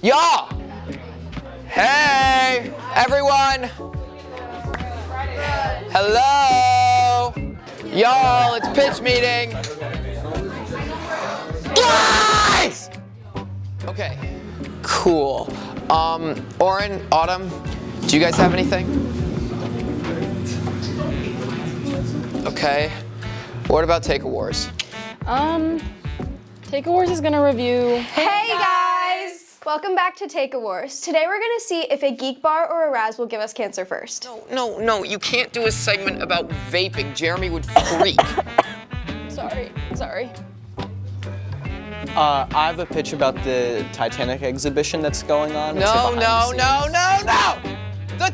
Y'all! Hey, everyone! Hello! Y'all, it's pitch meeting! Guys! Okay, cool. Oren, Autumn, do you guys have anything? Okay. What about Take Awards? Take Awards is gonna review. Hey guys! Welcome back to Take Awards. Today we're gonna see if a geek bar or a Raz will give us cancer first. No, you can't do a segment about vaping. Jeremy would freak. Sorry. I have a pitch about the Titanic exhibition that's going on. No. The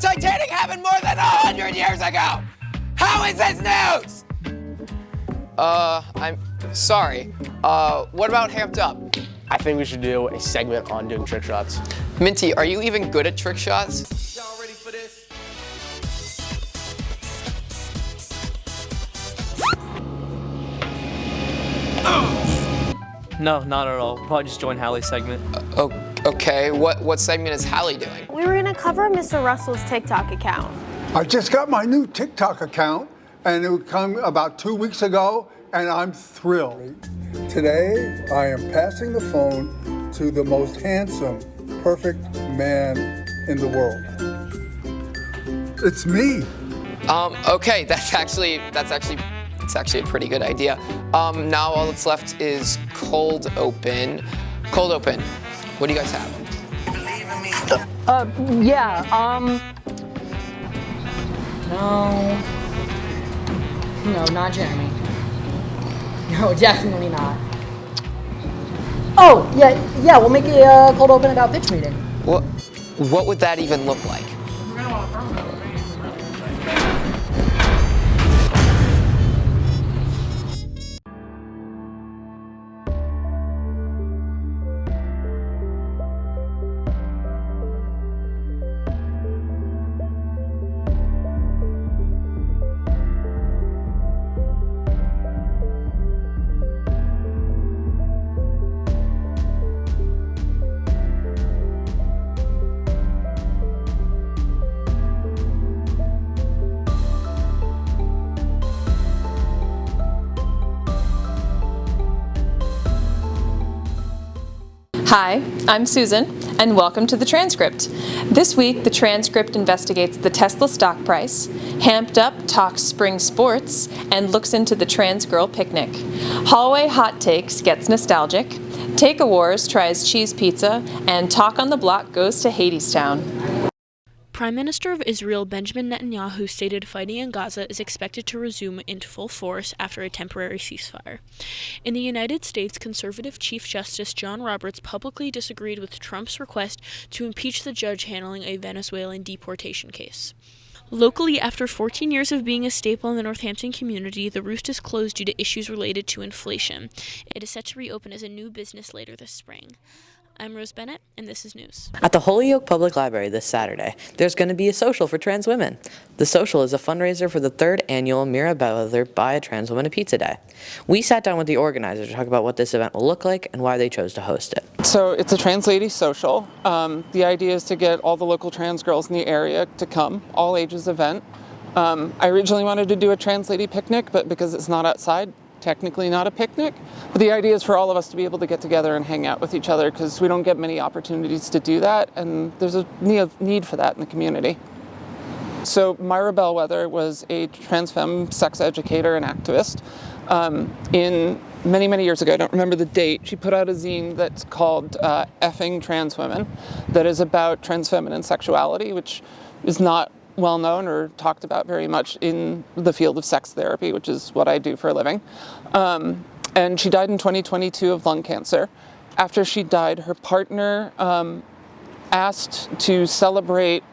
Titanic happened more than 100 years ago. How is this news? I'm sorry. What about Hamped Up? I think we should do a segment on doing trick shots. Minty, are you even good at trick shots? Y'all ready for this? No, not at all. Probably just join Hallie's segment. Okay, what segment is Hallie doing? We were gonna cover Mr. Russell's TikTok account. I just got my new TikTok account, and it came about 2 weeks ago, and I'm thrilled. Today, I am passing the phone to the most handsome, perfect man in the world. It's me. Okay, that's actually a pretty good idea. Now all that's left is Cold Open. Cold Open, what do you guys have? No, not Jeremy. No, definitely not. Oh, yeah, we'll make a cold open about pitch meeting. What would that even look like? Hi, I'm Susan, and welcome to the Transcript. This week, the Transcript investigates the Tesla stock price, Hamped Up talks spring sports, and looks into the trans girl picnic. Hallway Hot Takes gets nostalgic, Take Awards tries cheese pizza, and Talk on the Block goes to Hadestown. Prime Minister of Israel Benjamin Netanyahu stated fighting in Gaza is expected to resume into full force after a temporary ceasefire. In the United States, conservative Chief Justice John Roberts publicly disagreed with Trump's request to impeach the judge handling a Venezuelan deportation case. Locally, after 14 years of being a staple in the Northampton community, the Roost is closed due to issues related to inflation. It is set to reopen as a new business later this spring. I'm Rose Bennett, and this is news. At the Holyoke Public Library this Saturday, there's going to be a social for trans women. The social is a fundraiser for the 3rd annual Mira Bellwether Buy a Trans Woman a Pizza Day. We sat down with the organizers to talk about what this event will look like and why they chose to host it. So it's a trans lady social. The idea is to get all the local trans girls in the area to come, all ages event. I originally wanted to do a trans lady picnic, but because it's not outside, technically not a picnic, but the idea is for all of us to be able to get together and hang out with each other because we don't get many opportunities to do that, and there's a need for that in the community. So Myra Bellwether was a trans femme sex educator and activist. In many years ago, I don't remember the date, she put out a zine that's called Effing Trans Women that is about trans feminine sexuality, which is not well known or talked about very much in the field of sex therapy, which is what I do for a living. And she died in 2022 of lung cancer. After she died, her partner asked to celebrate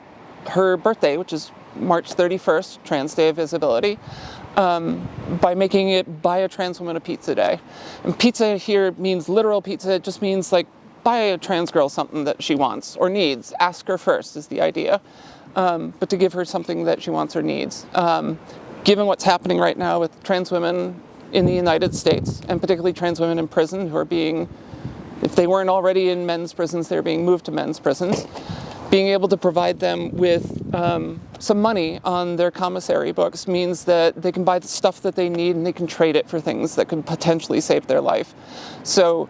her birthday, which is March 31st, Trans Day of Visibility, by making it Buy a Trans Woman a Pizza Day. And pizza here means literal pizza. It just means like buy a trans girl something that she wants or needs. Ask her first is the idea. But to give her something that she wants or needs. Given what's happening right now with trans women in the United States, and particularly trans women in prison who are being if they weren't already in men's prisons, they're being moved to men's prisons. Being able to provide them with some money on their commissary books means that they can buy the stuff that they need and they can trade it for things that could potentially save their life. So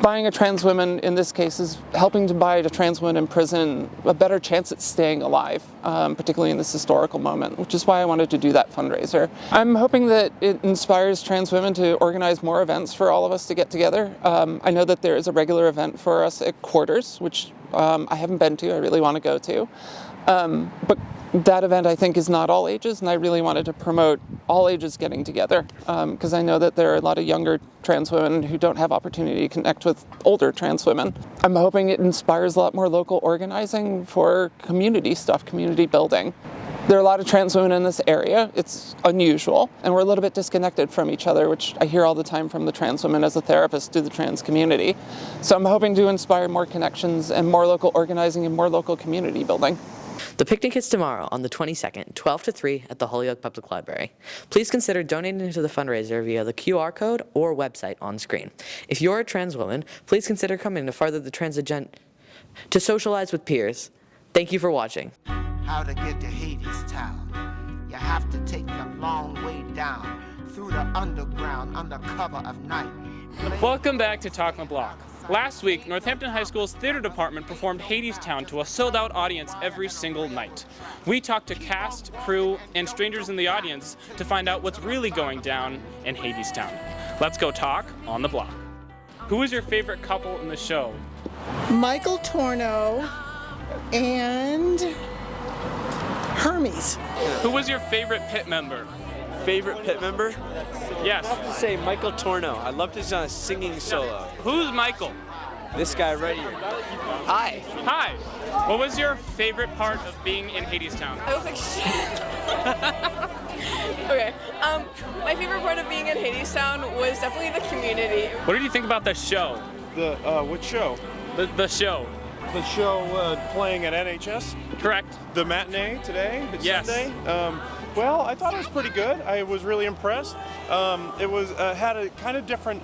buying a trans woman in this case is helping to buy a trans woman in prison a better chance at staying alive, particularly in this historical moment, which is why I wanted to do that fundraiser. I'm hoping that it inspires trans women to organize more events for all of us to get together. I know that there is a regular event for us at Quarters, which I haven't been to, I really want to go to. But that event, I think, is not all ages, and I really wanted to promote all ages getting together, because I know that there are a lot of younger trans women who don't have opportunity to connect with older trans women. I'm hoping it inspires a lot more local organizing for community stuff, community building. There are a lot of trans women in this area. It's unusual, and we're a little bit disconnected from each other, which I hear all the time from the trans women as a therapist to the trans community. So I'm hoping to inspire more connections and more local organizing and more local community building. The picnic is tomorrow on the 22nd, 12 to 3 at the Holyoke Public Library. Please consider donating to the fundraiser via the QR code or website on screen. If you're a trans woman, please consider coming to further the trans agenda, to socialize with peers. Thank you for watching. How to get to Hades Town. You have to take a long way down through the underground under cover of night. Welcome back to Talk on the Block. Last week, Northampton High School's theater department performed Hades Town to a sold-out audience every single night. We talked to cast, crew, and strangers in the audience to find out what's really going down in Hades Town. Let's go talk on the block. Who is your favorite couple in the show? Michael Torno and Hermes. Who was your favorite pit member? Favorite pit member? Yes. I have to say Michael Torno. I loved his singing solo. Who's Michael? This guy right here. Hi. Hi. What was your favorite part of being in Hades Town? I look like shit. Okay. My favorite part of being in Hades Town was definitely the community. What did you think about the show? The which show? The show. The show playing at NHS? Correct. The matinee today? It's yes. Sunday? Well, I thought it was pretty good. I was really impressed. It was had a kind of different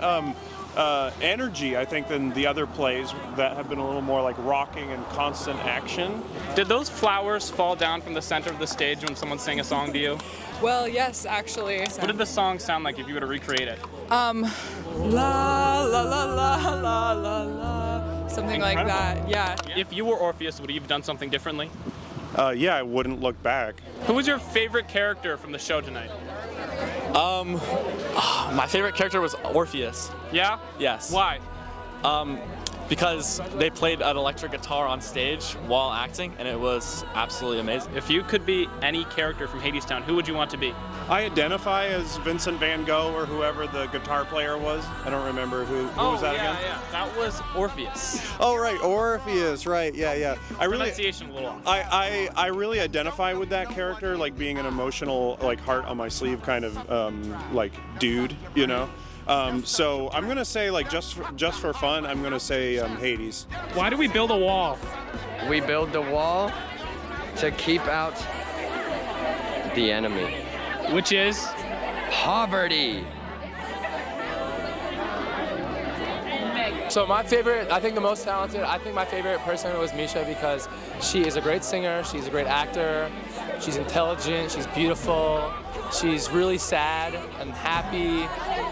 energy, I think, than the other plays that have been a little more like rocking and constant action. Did those flowers fall down from the center of the stage when someone sang a song to you? Well, yes, actually. What did the song sound like if you were to recreate it? La la la la la la la. Something like that, yeah. If you were Orpheus, would you have done something differently? Yeah, I wouldn't look back. Who was your favorite character from the show tonight? My favorite character was Orpheus. Yeah? Yes. Why? Because they played an electric guitar on stage while acting, and it was absolutely amazing. If you could be any character from Hades Town, who would you want to be? I identify as Vincent Van Gogh or whoever the guitar player was. I don't remember who was that again? Yeah, that was Orpheus. Oh, right, Orpheus, right, yeah. Pronunciation a little off. I really identify with that character, like being an emotional, like heart on my sleeve kind of like dude, you know? So I'm gonna say, like, just for fun, I'm gonna say Hades. Why do we build a wall? We build the wall to keep out the enemy. Which is? Poverty. So my favorite, I think the most talented, I think my favorite person was Misha because she is a great singer, she's a great actor, she's intelligent, she's beautiful, she's really sad and happy,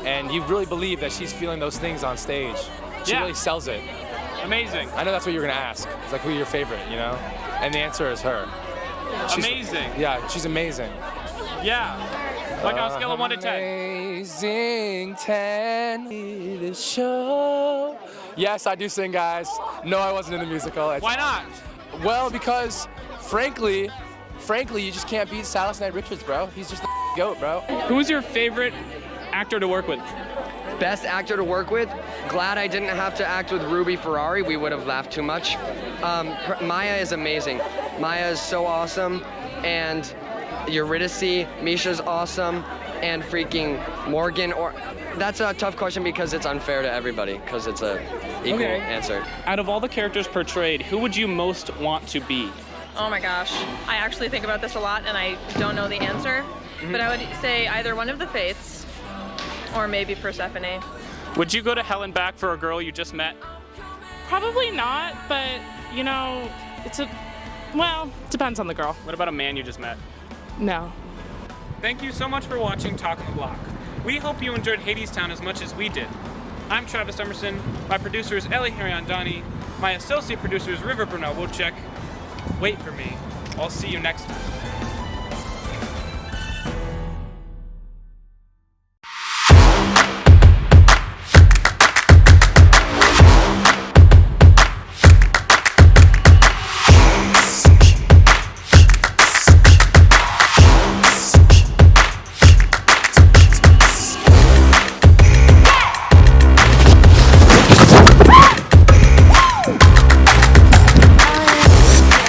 and you really believe that she's feeling those things on stage. She really sells it. Amazing. I know that's what you were gonna ask. It's like, who's your favorite, you know? And the answer is her. Amazing. Yeah, she's amazing. Yeah. Like on a scale of 1 to 10. Amazing 10. This show. Yes, I do sing, guys. No, I wasn't in the musical. Why not? Well, because frankly, you just can't beat Silas Knight Richards, bro. He's just the GOAT, bro. Who's your favorite actor to work with? Best actor to work with? Glad I didn't have to act with Ruby Ferrari. We would have laughed too much. Maya is amazing. Maya is so awesome. And Eurydice, Misha's awesome. And freaking Morgan, or that's a tough question because it's unfair to everybody because it's a equal answer. Out of all the characters portrayed, who would you most want to be? Oh my gosh, I actually think about this a lot and I don't know the answer, but I would say either one of the Fates or maybe Persephone. Would you go to hell and back for a girl you just met? Probably not, but you know, well, depends on the girl. What about a man you just met? No. Thank you so much for watching Talk on the Block. We hope you enjoyed Hadestown as much as we did. I'm Travis Emerson. My producer is Ellie Hariandani. My associate producer is River Brunel Wojcik. Wait for me. I'll see you next time.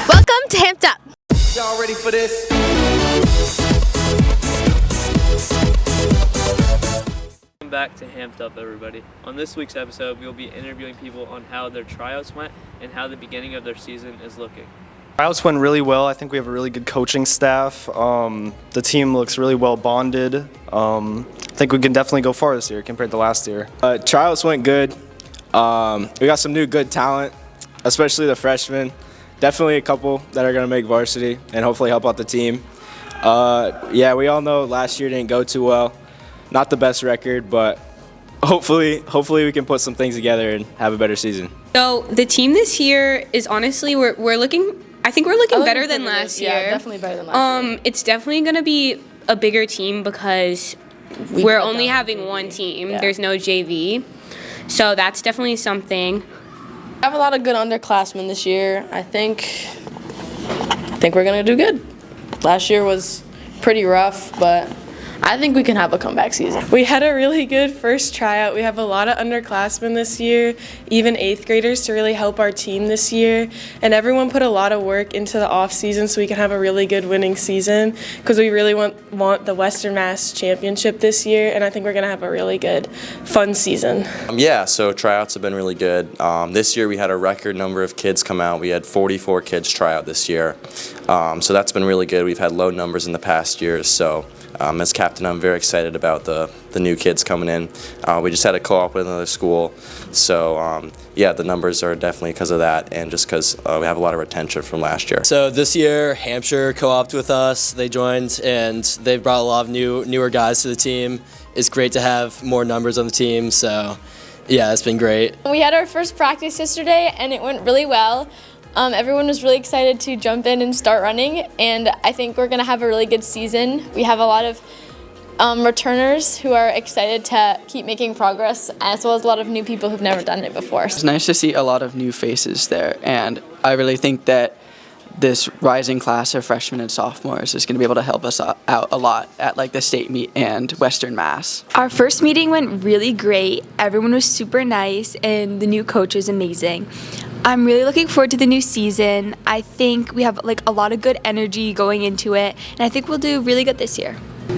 Welcome to Hamped Up. Y'all ready for this? Welcome back to Hamped Up, everybody. On this week's episode, we will be interviewing people on how their tryouts went and how the beginning of their season is looking. Tryouts went really well. I think we have a really good coaching staff. The team looks really well bonded. I think we can definitely go far this year compared to last year. Tryouts went good. We got some new good talent, especially the freshmen. Definitely a couple that are going to make varsity and hopefully help out the team. Yeah, we all know last year didn't go too well. Not the best record, but hopefully we can put some things together and have a better season. So the team this year is honestly, we're looking, I think we're looking better than last year. Yeah, definitely better than last year. It's definitely going to be a bigger team because we're only having one team. There's no JV. So that's definitely something. I have a lot of good underclassmen this year. I think we're gonna do good. Last year was pretty rough, but I think we can have a comeback season. We had a really good first tryout. We have a lot of underclassmen this year, even 8th graders to really help our team this year. And everyone put a lot of work into the off season so we can have a really good winning season because we really want the Western Mass Championship this year, and I think we're gonna have a really good, fun season. Yeah, so tryouts have been really good. This year we had a record number of kids come out. We had 44 kids try out this year. So that's been really good. We've had low numbers in the past years, so as captain, I'm very excited about the new kids coming in. We just had a co-op with another school, so yeah, the numbers are definitely because of that, and just because we have a lot of retention from last year. So this year, Hampshire co-opted with us. They joined, and they've brought a lot of newer guys to the team. It's great to have more numbers on the team, so yeah, it's been great. We had our first practice yesterday, and it went really well. Everyone was really excited to jump in and start running, and I think we're going to have a really good season. We have a lot of returners who are excited to keep making progress, as well as a lot of new people who've never done it before. It's nice to see a lot of new faces there, and I really think that this rising class of freshmen and sophomores is going to be able to help us out a lot at like the state meet and Western Mass. Our first meeting went really great. Everyone was super nice, and the new coach was amazing. I'm really looking forward to the new season. I think we have like a lot of good energy going into it, and I think we'll do really good this year.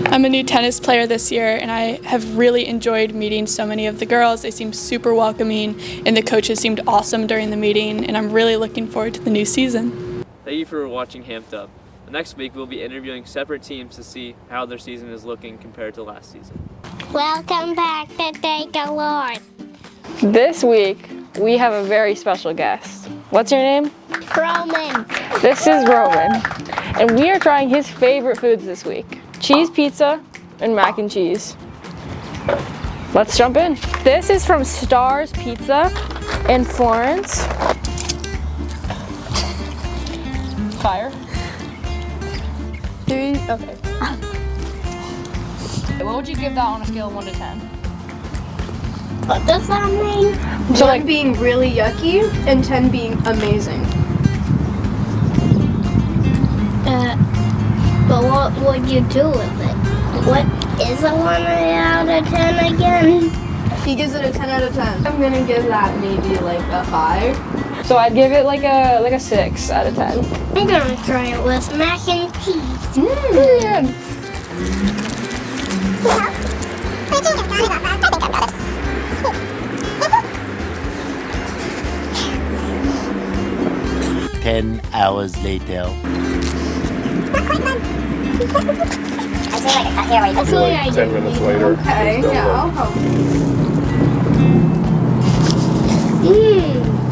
I'm a new tennis player this year, and I have really enjoyed meeting so many of the girls. They seemed super welcoming, and the coaches seemed awesome during the meeting, and I'm really looking forward to the new season. Thank you for watching Hamped Up. Next week, we'll be interviewing separate teams to see how their season is looking compared to last season. Welcome back to Take a Walk. This week, we have a very special guest. What's your name? Roman. This is Roman, and we are trying his favorite foods this week: cheese pizza and mac and cheese. Let's jump in. This is from Stars Pizza in Florence. Fire. Okay. What would you give that on a scale of 1 to 10? What does that mean? So 1 being really yucky and 10 being amazing. But what would you do with it? What is a 1 out of 10 again? He gives it a 10 out of 10. I'm gonna give that maybe like a 5. So I'd give it like a 6 out of 10. I'm gonna try it with mac and cheese. Good. Ten hours later. Actually, I 10 minutes later. Okay, yeah, I'll help.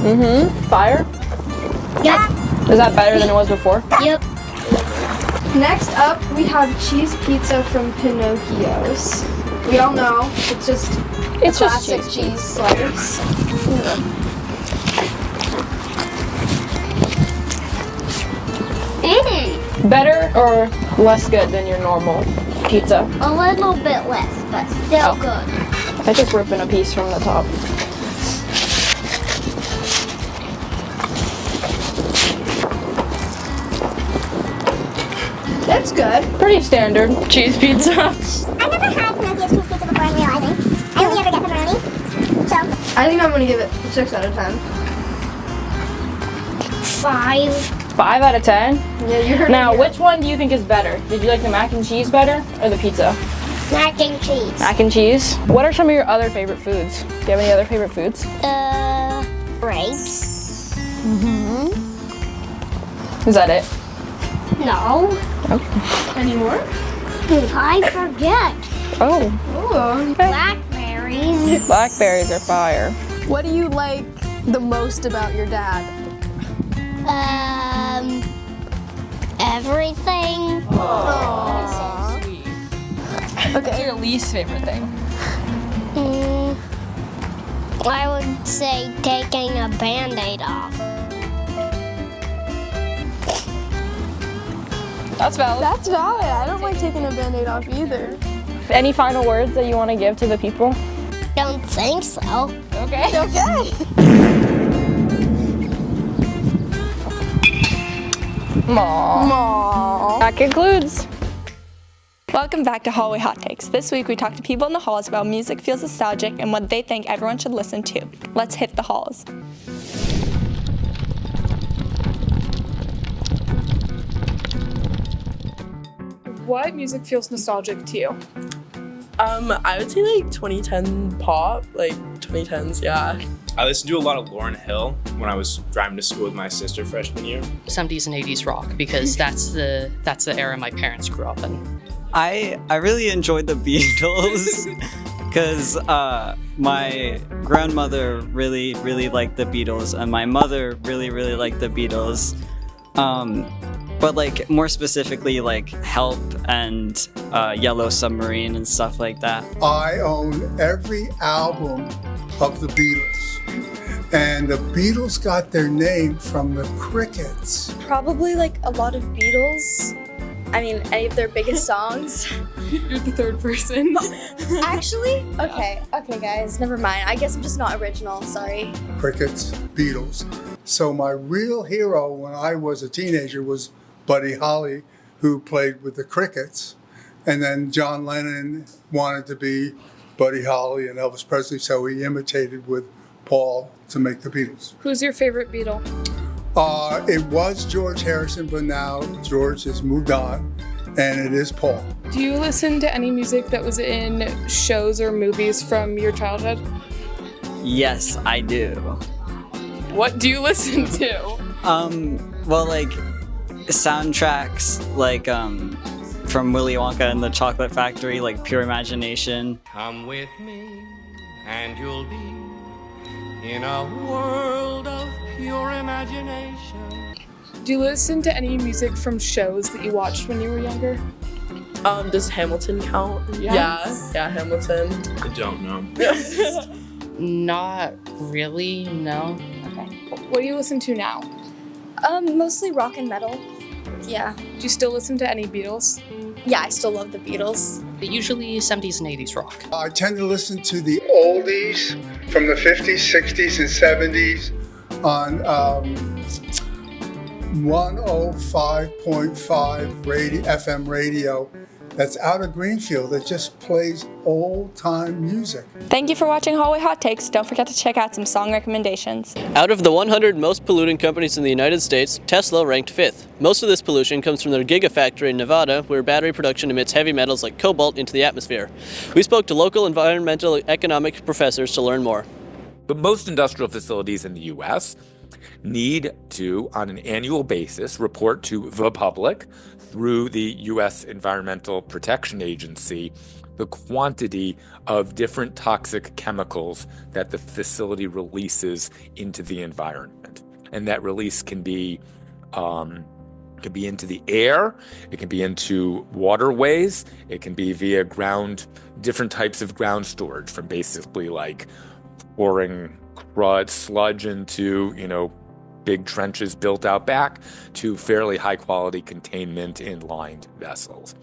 Fire? Yep. Is that better than it was before? Yep. Next up, we have cheese pizza from Pinocchio's. We all know it's just It's a just classic cheese slice. Better or less good than your normal pizza? A little bit less, but still good. I just ripping a piece from the top. That's good. Pretty standard cheese pizza. I've never had Pinocchio's cheese pizza before, I'm realizing. I only ever get pepperoni. So, I think I'm gonna give it 6 out of 10. 5. 5 out of 10? Yeah, you heard Now, me. which one do you think is better? Did you like the mac and cheese better or the pizza? Mac and cheese. Mac and cheese. What are some of your other favorite foods? Do you have any other favorite foods? Grapes. Is that it? No. Any more? I forget. Oh. Ooh. Blackberries. Blackberries are fire. What do you like the most about your dad? Everything. What's your least favorite thing? I would say taking a Band-Aid off. That's valid. That's valid. I don't like taking a Band-Aid off either. Any final words that you want to give to the people? Don't think so. Okay. Okay. Aww. That concludes. Welcome back to Hallway Hot Takes. This week we talk to people in the halls about music feels nostalgic and what they think everyone should listen to. Let's hit the halls. What music feels nostalgic to you? I would say like 2010 pop, like 2010s, yeah. I listened to a lot of Lauryn Hill when I was driving to school with my sister freshman year. 70s and 80s rock because that's the era my parents grew up in. I really enjoyed the Beatles because my grandmother really liked the Beatles and my mother really liked the Beatles. But like more specifically like Help and Yellow Submarine and stuff like that. I own every album of the Beatles. And the Beatles got their name from the Crickets. Probably like a lot of Beatles. I mean, any of their biggest songs. You're the third person. Actually? Okay, guys, never mind. I guess I'm just not original, sorry. Crickets, Beatles. So my real hero when I was a teenager was Buddy Holly, who played with the Crickets. And then John Lennon wanted to be Buddy Holly and Elvis Presley, so he imitated with Paul to make the Beatles. Who's your favorite Beatle? It was George Harrison, but now George has moved on, and it is Paul. Do you listen to any music that was in shows or movies from your childhood? Yes, I do. What do you listen to? Well, like soundtracks, like from Willy Wonka and the Chocolate Factory, like Pure Imagination. Come with me, and you'll be in a world of pure imagination. Do you listen to any music from shows that you watched when you were younger? Does Hamilton count? Yes. Yeah, Hamilton. I don't know. Not really, no. What do you listen to now? Mostly rock and metal. Yeah. Do you still listen to any Beatles? Yeah, I still love the Beatles. Usually 70s and 80s rock. I tend to listen to the oldies from the 50s, 60s, and 70s on 105.5 FM radio. That's out of Greenfield. That just plays old-time music. Thank you for watching Hallway Hot Takes. Don't forget to check out some song recommendations. Out of the 100 most polluting companies in the United States, Tesla ranked 5th. Most of this pollution comes from their gigafactory in Nevada, where battery production emits heavy metals like cobalt into the atmosphere. We spoke to local environmental economic professors to learn more. But most industrial facilities in the U.S. need to, on an annual basis, report to the public through the U.S. Environmental Protection Agency the quantity of different toxic chemicals that the facility releases into the environment. And that release can be into the air, it can be into waterways, it can be via different types of ground storage, from basically like pouring sludge into, big trenches built out back, to fairly high quality containment in lined vessels.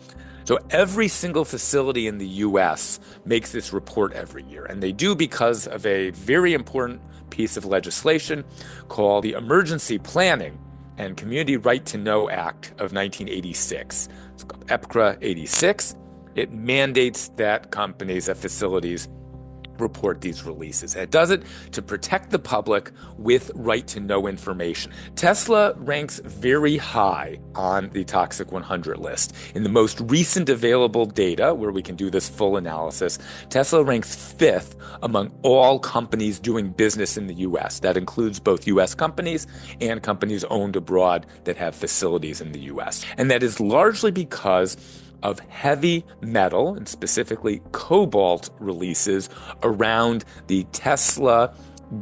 So every single facility in the U.S. makes this report every year, and they do because of a very important piece of legislation called the Emergency Planning and Community Right to Know Act of 1986. It's called EPCRA 86. It mandates that facilities report these releases. And it does it to protect the public with right to know information. Tesla ranks very high on the Toxic 100 list. In the most recent available data, where we can do this full analysis, Tesla ranks 5th among all companies doing business in the U.S. That includes both U.S. companies and companies owned abroad that have facilities in the U.S. And that is largely because of heavy metal, and specifically cobalt releases around the Tesla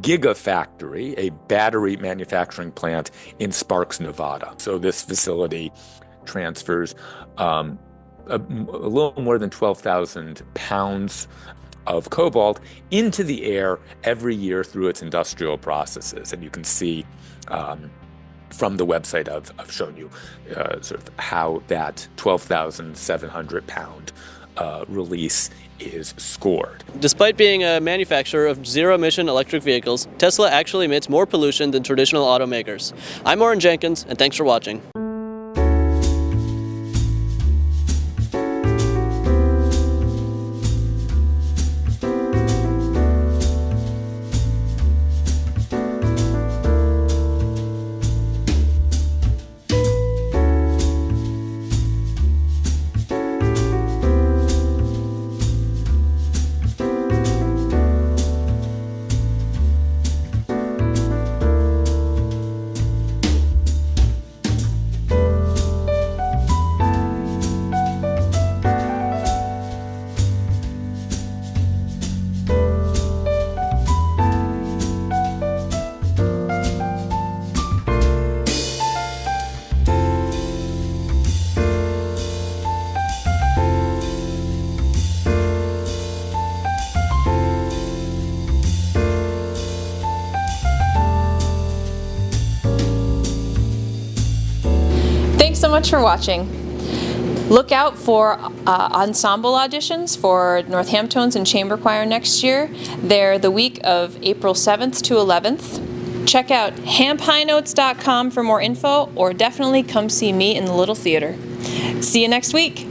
Gigafactory, a battery manufacturing plant in Sparks, Nevada. So this facility transfers a little more than 12,000 pounds of cobalt into the air every year through its industrial processes. And you can see from the website I've shown you sort of how that 12,700 pound release is scored. Despite being a manufacturer of zero-emission electric vehicles, Tesla actually emits more pollution than traditional automakers. I'm Oren Jenkins, and thanks for watching. Thanks so much for watching. Look out for ensemble auditions for Northamptones and Chamber Choir next year. They're the week of April 7th to 11th. Check out hamphighnotes.com for more info, or definitely come see me in the Little Theater. See you next week.